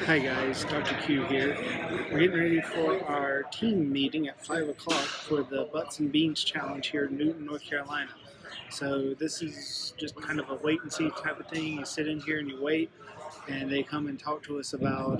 Hi guys, Dr. Q here. We're getting ready for our team meeting at 5 o'clock for the Butts and Beans Challenge here in Newton, North Carolina. So this is just kind of a wait and see type of thing. You sit in here and you wait, and they come and talk to us about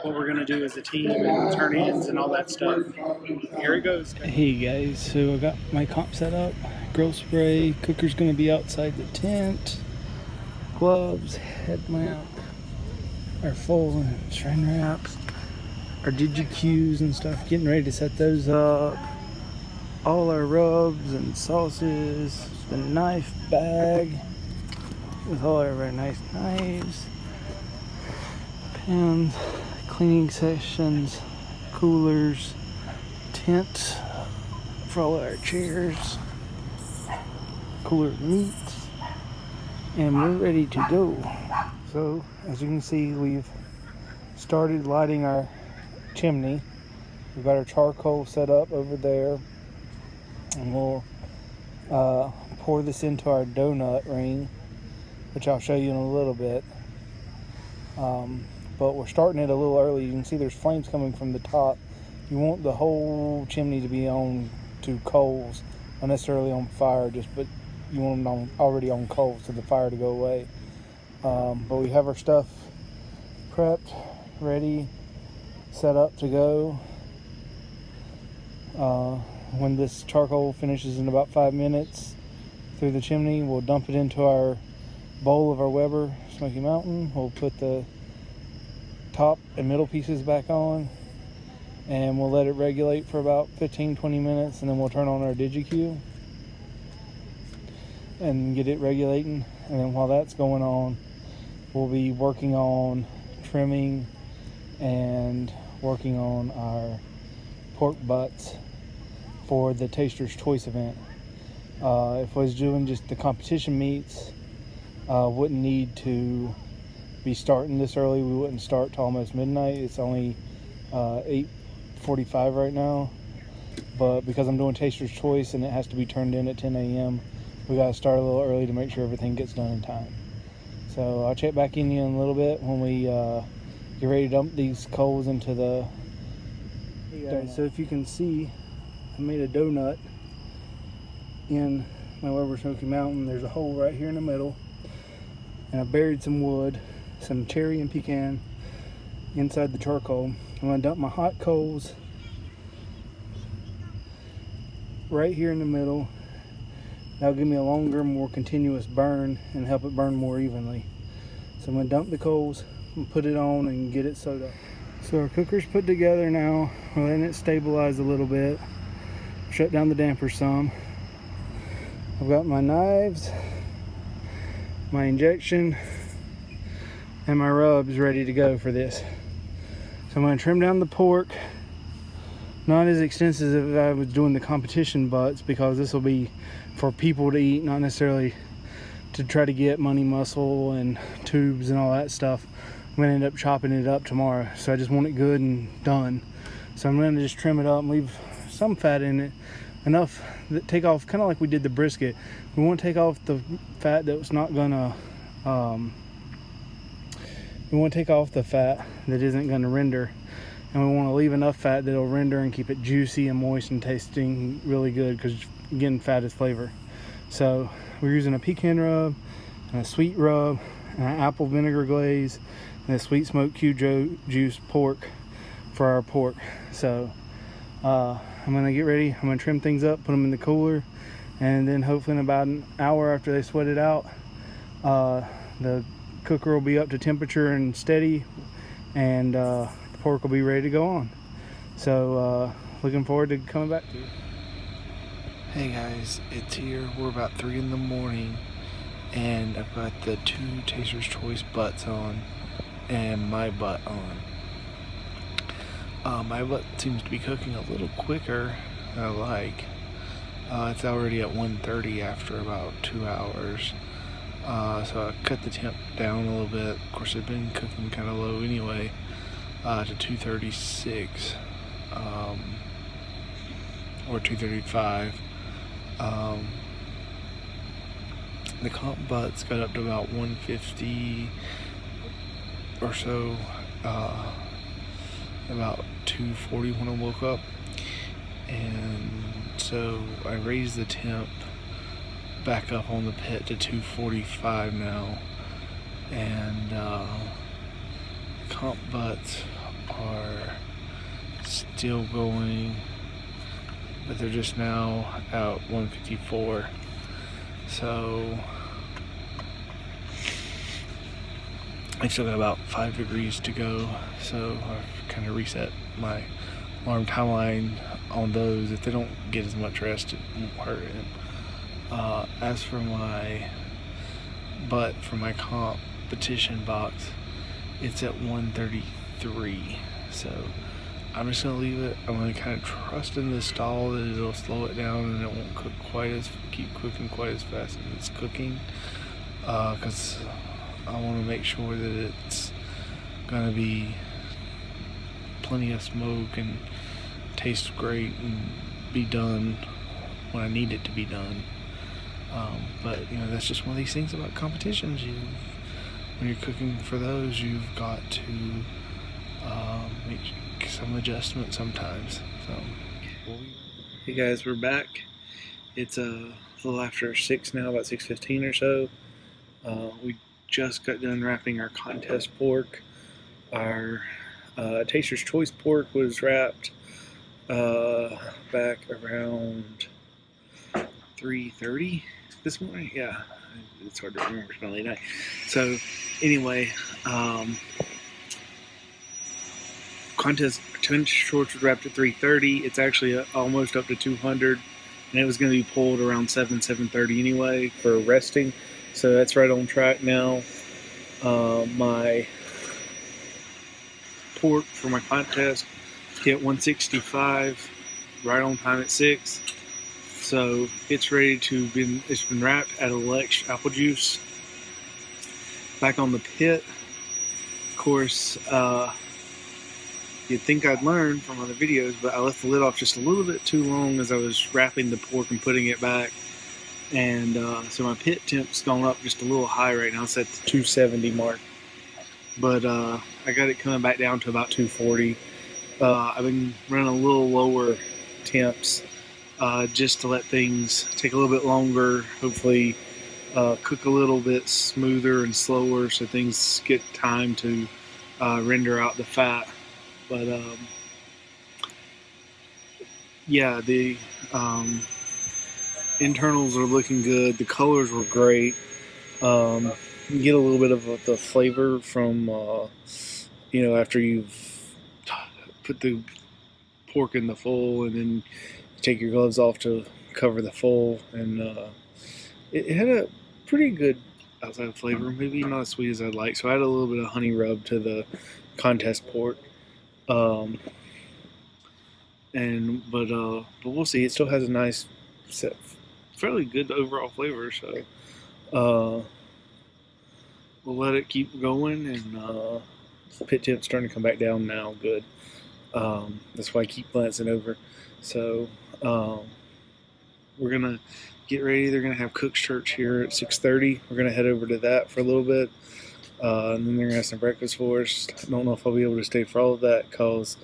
what we're going to do as a team and turn-ins and all that stuff. Here it goes. Hey guys, so I got my comp set up. Grill spray, cooker's going to be outside the tent. Gloves, headlamp. Our full shrine wraps, our DigiQs and stuff, getting ready to set those up. All our rubs and sauces, the knife bag with all our very nice knives, pens, cleaning sections, coolers, tent for all our chairs, cooler meats, and we're ready to go. So, as you can see, we've started lighting our chimney. We've got our charcoal set up over there, and we'll pour this into our donut ring, which I'll show you in a little bit. But we're starting it a little early. You can see there's flames coming from the top. You want the whole chimney to be on to coals, not necessarily on fire, but you want them already on coals so the fire to go away. But we have our stuff prepped, ready, set up to go. When this charcoal finishes in about 5 minutes through the chimney, we'll dump it into our bowl of our Weber Smoky Mountain. We'll put the top and middle pieces back on, and we'll let it regulate for about 15-20 minutes, and then we'll turn on our DigiQ and get it regulating. And then while that's going on, we'll be working on trimming and working on our pork butts for the Taster's Choice event. If I was doing just the competition meats, wouldn't need to be starting this early. We wouldn't start till almost midnight. It's only 8:45 right now, but because I'm doing Taster's Choice and it has to be turned in at 10 a.m., we gotta start a little early to make sure everything gets done in time. So I'll check back in a little bit when we get ready to dump these coals into the donut. So if you can see, I made a donut in my Weber Smoky Mountain. There's a hole right here in the middle, and I buried some wood, some cherry and pecan inside the charcoal. I'm gonna dump my hot coals right here in the middle. That'll give me a longer, more continuous burn and help it burn more evenly. So I'm gonna dump the coals and put it on and get it sewed up. So our cooker's put together now. We're letting it stabilize a little bit. Shut down the damper some. I've got my knives, my injection, and my rubs ready to go for this. So I'm gonna trim down the pork. Not as extensive as if I was doing the competition butts, because this will be for people to eat, not necessarily to try to get money muscle and tubes and all that stuff. I'm gonna end up chopping it up tomorrow, so I just want it good and done. So I'm gonna just trim it up and leave some fat in it, enough that take off, kind of like we did the brisket. We want to take off the fat that's not gonna we want to take off the fat that isn't going to render, and we want to leave enough fat that it'll render and keep it juicy and moist and tasting really good, because again, fat is flavor. So we're using a pecan rub and a sweet rub and an apple vinegar glaze and a sweet smoked juice pork for our pork. So I'm gonna get ready. I'm gonna trim things up, put them in the cooler, and then hopefully in about an hour after they sweat it out, the cooker will be up to temperature and steady, and the pork will be ready to go on. So looking forward to coming back to you. Hey guys, it's here. We're about 3 in the morning, and I've got the 2 Taster's Choice butts on and my butt on. My butt seems to be cooking a little quicker than I like. It's already at 1:30 after about 2 hours. So I cut the temp down a little bit. Of course, I've been cooking kind of low anyway, to 236 or 235. The comp butts got up to about 150 or so about 2:40 when I woke up, and so I raised the temp back up on the pit to 245 now, and comp butts are still going, but they're just now out 154. So I still got about 5 degrees to go, so I've kind of reset my alarm timeline on those. If they don't get as much rest, it won't hurt it. As for my butt for my competition box, it's at 133, so I'm just gonna leave it. I'm gonna kind of trust in the stall that it'll slow it down and it won't cook keep cooking quite as fast as it's cooking, because I want to make sure that it's gonna be plenty of smoke and taste great and be done when I need it to be done. But you know, that's just one of these things about competitions. When you're cooking for those, you've got to make some adjustments sometimes. So, hey guys, we're back. It's a little after 6 now, about 6:15 or so. We just got done wrapping our contest pork. Our Taster's Choice pork was wrapped back around 3:30 this morning. Yeah, it's hard to remember, it's been late night. So anyway, contest shorts was wrapped at 3:30. It's actually almost up to 200, and it was going to be pulled around 7:30 anyway for resting. So that's right on track now. My pork for my contest hit 165, right on time at 6. So it's ready to it's been wrapped at Alex Apple Juice. Back on the pit. Of course, you'd think I'd learn from other videos, but I left the lid off just a little bit too long as I was wrapping the pork and putting it back. And so my pit temp's gone up just a little high right now. It's at the 270 mark. But I got it coming back down to about 240. I've been running a little lower temps just to let things take a little bit longer, hopefully cook a little bit smoother and slower so things get time to render out the fat. But yeah, the internals are looking good. The colors were great. You get a little bit of the flavor from you know, after you've put the pork in the foal and then you take your gloves off to cover the foal, and it had a pretty good outside flavor, maybe not as sweet as I'd like. So I had a little bit of honey rub to the contest pork. But we'll see. It still has a nice, fairly good overall flavor. So we'll let it keep going, and pit temp's starting to come back down now. Good. That's why I keep glancing over. So we're gonna get ready. They're gonna have Cook's Church here at 6:30. We're gonna head over to that for a little bit. And then they're gonna have some breakfast for us. I don't know if I'll be able to stay for all of that because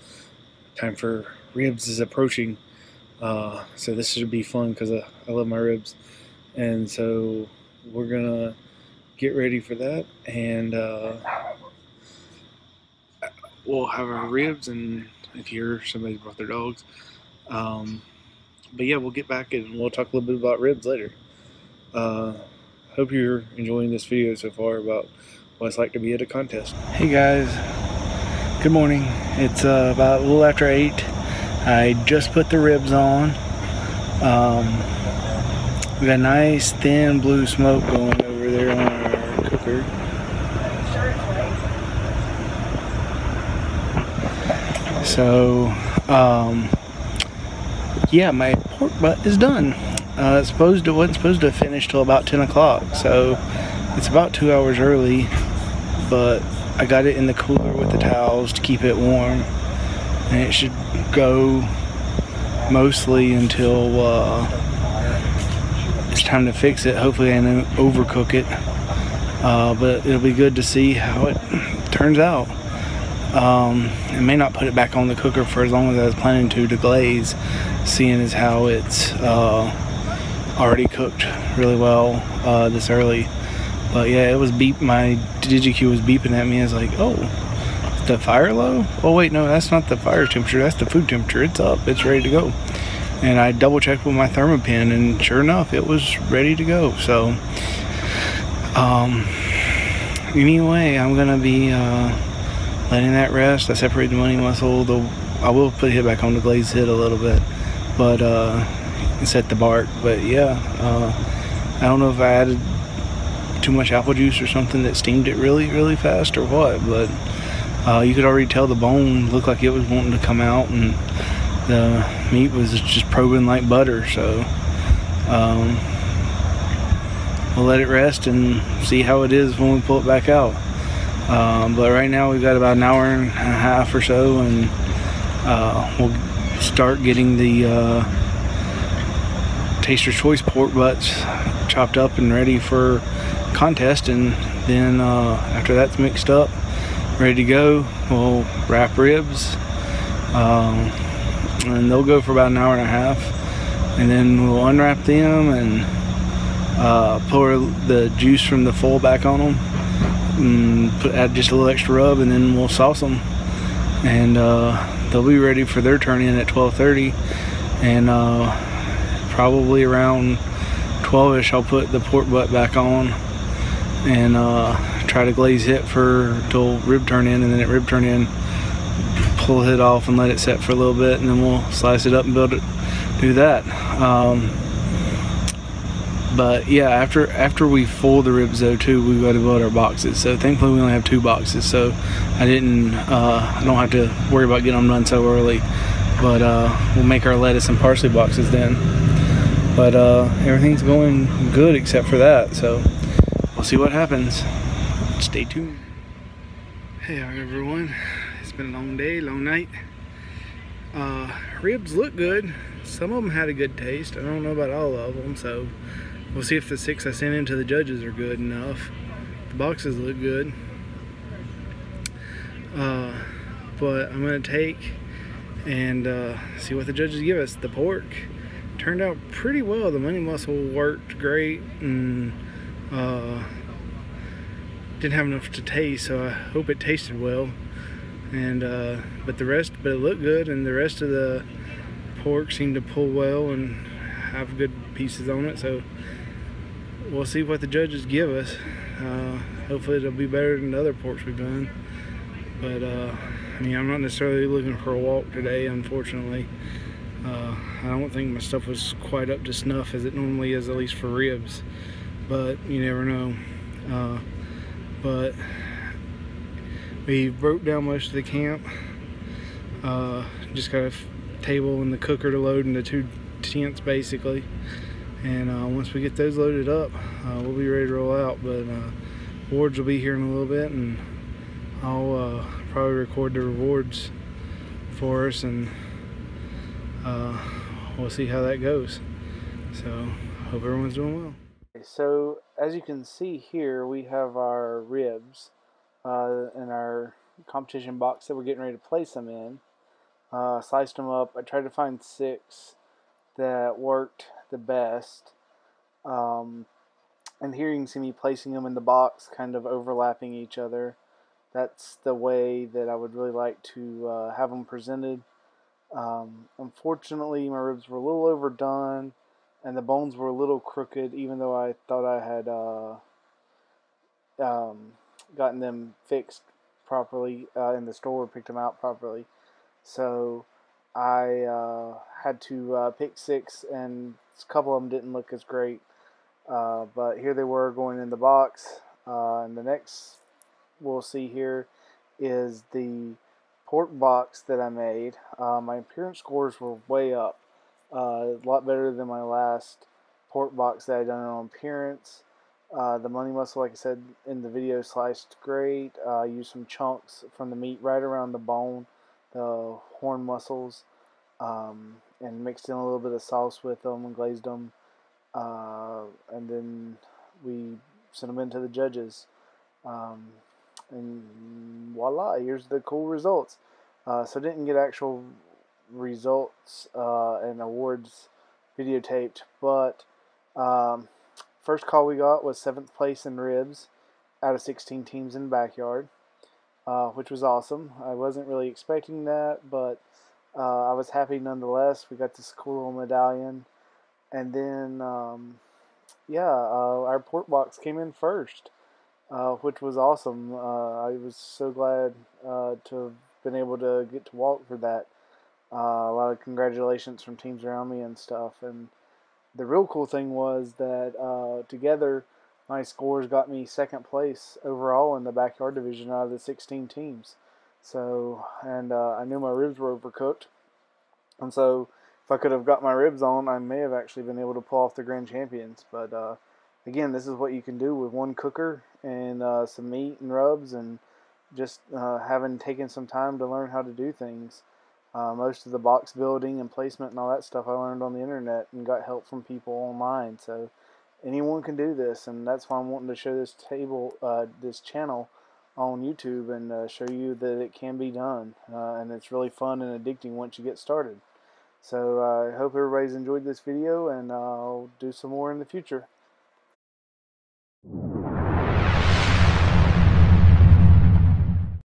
time for ribs is approaching. So this should be fun because I love my ribs. And so we're gonna get ready for that, and we'll have our ribs, and if you hear somebody brought their dogs. But yeah, we'll get back and we'll talk a little bit about ribs later. Hope you're enjoying this video so far about what it's like to be at a contest. Hey guys, good morning. It's about a little after 8. I just put the ribs on. We got nice thin blue smoke going over there on our cooker. So yeah, my pork butt is done. It wasn't supposed to finish till about 10 o'clock, so it's about 2 hours early, but I got it in the cooler with the towels to keep it warm, and it should go mostly until it's time to fix it. Hopefully I don't overcook it, but it'll be good to see how it turns out. I may not put it back on the cooker for as long as I was planning to glaze, seeing as how it's already cooked really well this early. But yeah, it was my DigiQ was beeping at me. I was like, oh, is the fire low? Oh wait, no, that's not the fire temperature, that's the food temperature. It's up, it's ready to go. And I double checked with my Thermapen, and sure enough, it was ready to go. So anyway, I'm gonna be letting that rest. I separated the money muscle, though I will put it back on the glazed hit a little bit, but set the bark. But yeah, I don't know if I added too much apple juice or something that steamed it really fast or what, but you could already tell the bone looked like it was wanting to come out, and the meat was just probing like butter. So we'll let it rest and see how it is when we pull it back out. But right now we've got about an hour and a half or so, and we'll start getting the Taster's Choice pork butts chopped up and ready for contest. And then after that's mixed up, ready to go, we'll wrap ribs, and they'll go for about an hour and a half, and then we'll unwrap them and pour the juice from the foil back on them, and add just a little extra rub, and then we'll sauce them, and they'll be ready for their turn in at 12:30. And probably around 12ish I'll put the pork butt back on and try to glaze it for till rib turn in, and then at rib turn in pull it off and let it set for a little bit, and then we'll slice it up and do that. But yeah, after we fold the ribs though too, we've got to build our boxes. So thankfully we only have 2 boxes, so I don't have to worry about getting them done so early. But we'll make our lettuce and parsley boxes then. But everything's going good except for that, so we'll see what happens. Stay tuned. Hey everyone, it's been a long day, long night. Ribs look good. Some of them had a good taste. I don't know about all of them, so we'll see if the 6 I sent in to the judges are good enough. The boxes look good. But I'm going to take and see what the judges give us. The pork turned out pretty well. The money muscle worked great, and didn't have enough to taste, so I hope it tasted well. And but it looked good, and the rest of the pork seemed to pull well and have good pieces on it. So we'll see what the judges give us. Hopefully it'll be better than the other porks we've done. But I mean, I'm not necessarily looking for a walk today, unfortunately. I don't think my stuff was quite up to snuff as it normally is, at least for ribs, but you never know. But we broke down most of the camp. Just got a table and the cooker to load into 2 tents basically, and once we get those loaded up, we'll be ready to roll out. But rewards will be here in a little bit, and I'll probably record the rewards for us, and we'll see how that goes. So hope everyone's doing well. So as you can see here, we have our ribs in our competition box that we're getting ready to place them in. Sliced them up. I tried to find 6 that worked the best. And here you can see me placing them in the box, kind of overlapping each other. That's the way that I would really like to have them presented. Unfortunately, my ribs were a little overdone, and the bones were a little crooked, even though I thought I had gotten them fixed properly in the store, picked them out properly. So I had to pick 6, and a couple of them didn't look as great. But here they were going in the box. And the next we'll see here is the pork box that I made. My appearance scores were way up. A lot better than my last pork box that I done on appearance. The money muscle, like I said in the video, sliced great. Used some chunks from the meat right around the bone, the horn muscles, and mixed in a little bit of sauce with them and glazed them. And then we sent them in to the judges. and voila, here's the cool results. So didn't get actual results and awards videotaped, but um, first call we got was 7th place in ribs out of 16 teams in the backyard, which was awesome. I wasn't really expecting that, but I was happy nonetheless. We got this cool little medallion, and then our pork box came in first, which was awesome. I was so glad to have been able to get to walk for that. A lot of congratulations from teams around me and stuff. And the real cool thing was that together, my scores got me 2nd place overall in the backyard division out of the 16 teams. So, and I knew my ribs were overcooked, and so if I could have got my ribs on, I may have actually been able to pull off the grand champions. But again, this is what you can do with one cooker and some meat and rubs, and just having taken some time to learn how to do things. Most of the box building and placement and all that stuff I learned on the internet and got help from people online. So anyone can do this, and that's why I'm wanting to show this channel on YouTube and show you that it can be done. And it's really fun and addicting once you get started. So I hope everybody's enjoyed this video, and I'll do some more in the future.